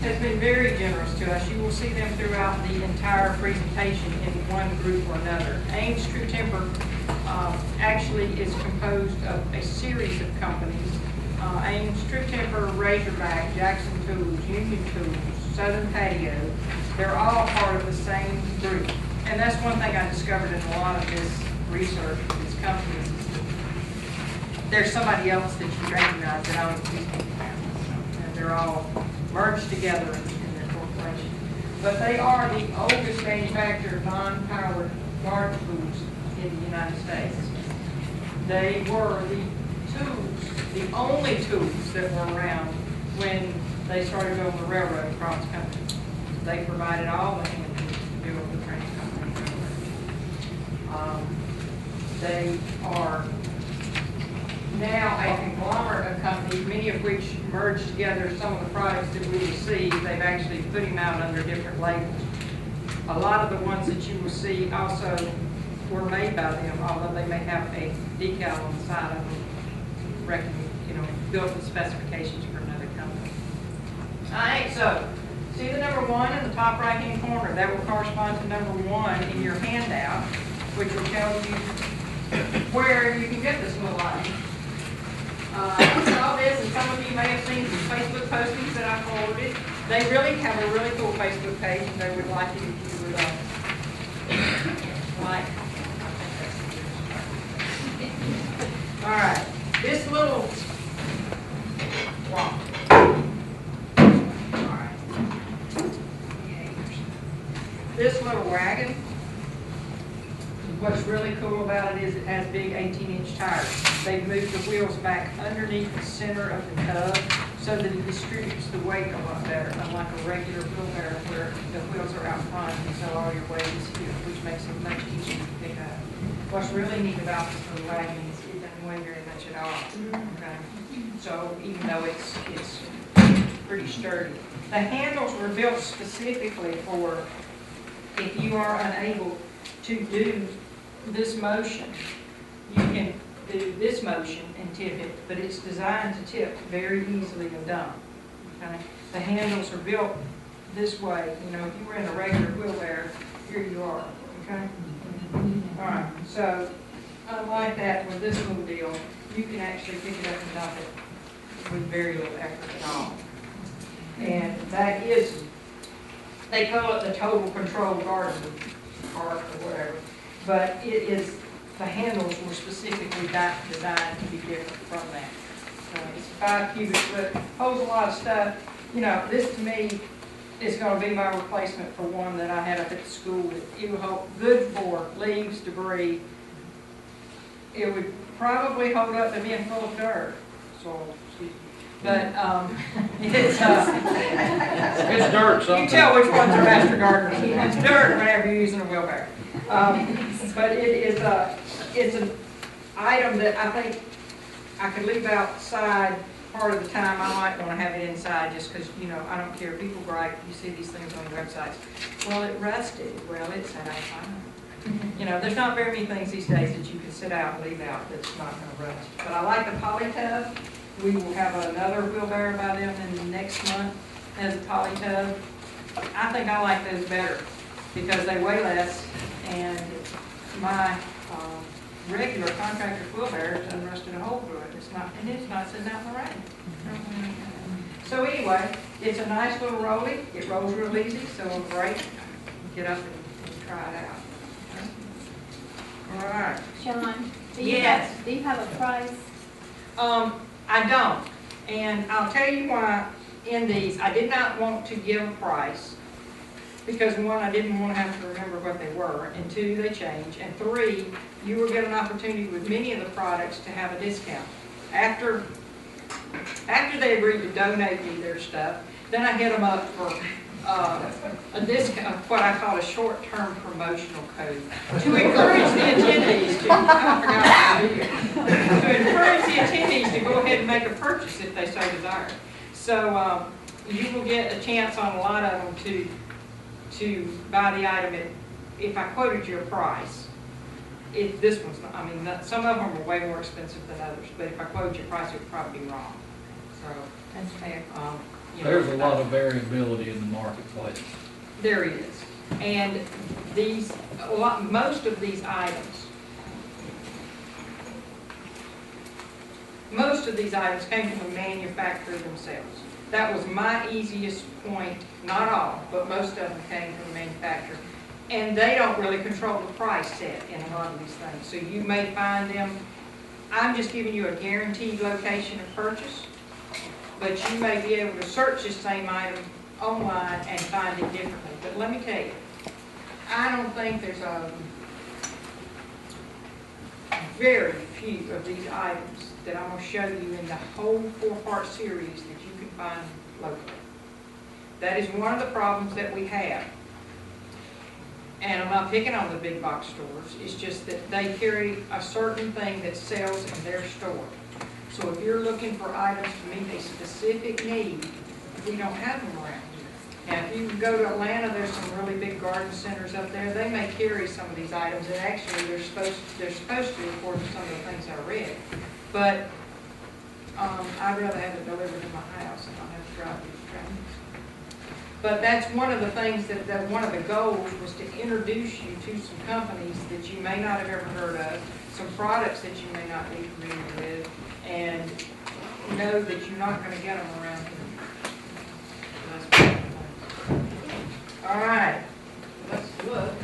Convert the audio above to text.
has been very generous to us. You will see them throughout the entire presentation in one group or another. Ames True Temper actually is composed of a series of companies. Ames True Temper, Razorback, Jackson Tools, Union Tools, Southern Patio, they're all part of the same group. And that's one thing I discovered in a lot of this research with these companies. There's somebody else that you recognize that owns these companies. And they're all merged together in their corporation. But they are the oldest manufacturer of non-powered garden tools in the United States. They were the the only tools that were around when they started building the railroad across the country. They provided all the hand tools to build the transcontinental railroad. They are now a conglomerate of companies, many of which merged together some of the products that we will see. They've actually put them out under different labels. A lot of the ones that you will see also were made by them, although they may have a decal on the side of them, built with specifications for another company. All right, so see the number 1 in the top right-hand corner. That will correspond to number 1 in your handout, which will tell you where you can get this little item. All this, and some of you may have seen some Facebook postings that I forwarded. They really have a really cool Facebook page, and they would like it if you would like. All right, this little walk. All right. This little wagon. What's really cool about it is it has big 18-inch tires. They've moved the wheels back underneath the center of the tub so that it distributes the weight a lot better, unlike a regular wheelbarrow where the wheels are out front and so all your weight is here, which makes it much easier to pick up. What's really neat about this little wagon is it doesn't weigh very much at all. Okay? So even though it's pretty sturdy. The handles were built specifically for if you are unable to do this motion, you can do this motion and tip it, but it's designed to tip very easily and done. Okay? The handles are built this way. You know, if you were in a regular wheelbarrow, here you are. Okay? All right. So, unlike that with this little deal, you can actually pick it up and dump it with very little effort at all. And that is, they call it the total control garden cart or whatever. But it is, the handles were specifically designed to be different from that. It's 5 cubic foot, holds a lot of stuff. You know, this to me is going to be my replacement for one that I had up at the school. It would hold good for leaves, debris. It would probably hold up to being full of dirt. So, but it's dirt. You can tell which ones are master gardeners. It's dirt whenever you're using a wheelbarrow. But it's an item that I think I could leave outside part of the time. I might want to have it inside just because, you know, I don't care. People gripe. You see these things on websites. Well, it rusted. Well, it sat out fine. You know, there's not very many things these days that you can sit out and leave out that's not going to rust. But I like the poly tub. We will have another wheelbarrow by them in the next month as a poly tub. I think I like those better because they weigh less, and my regular contractor wheelbarrow has unrusted a hole through it. It's not sitting out in the rain. So anyway, it's a nice little rolly. It rolls real easy, so it'll break. Get up and try it out. All right. John, do you have a price? I don't. And I'll tell you why in these, I did not want to give a price because 1, I didn't want to have to remember what they were, and 2, they change, and 3, you will get an opportunity with many of the products to have a discount. After they agreed to donate me their stuff, then I hit them up for a discount, what I call a short-term promotional code, to encourage the attendees to go ahead and make a purchase if they so desire. So you will get a chance on a lot of them to buy the item if I quoted you a price. This one's not, I mean, some of them are way more expensive than others, but if I quoted you a price, it would probably be wrong. So That's fair. You know, There's a lot of variability in the marketplace. There is. And most of these items came from the manufacturer themselves. That was my easiest point, not all, but most of them came from the manufacturer. And they don't really control the price set in a lot of these things. So you may find them, I'm just giving you a guaranteed location of purchase, but you may be able to search the same item online and find it differently. But let me tell you, I don't think there's very few of these items that I'm going to show you in the whole 4-part series that you can find locally. That is one of the problems that we have. And I'm not picking on the big box stores. It's just that they carry a certain thing that sells in their store. So if you're looking for items to meet a specific need, we don't have them around here. Now, if you go to Atlanta, there's some really big garden centers up there. They may carry some of these items, and actually they're supposed to according to some of the things I read. But I'd rather have it delivered to my house and not have to drive these traffic. But that's one of the things that one of the goals was to introduce you to some companies that you may not have ever heard of, some products that you may not be familiar with, and know that you're not going to get them around here. All right, let's look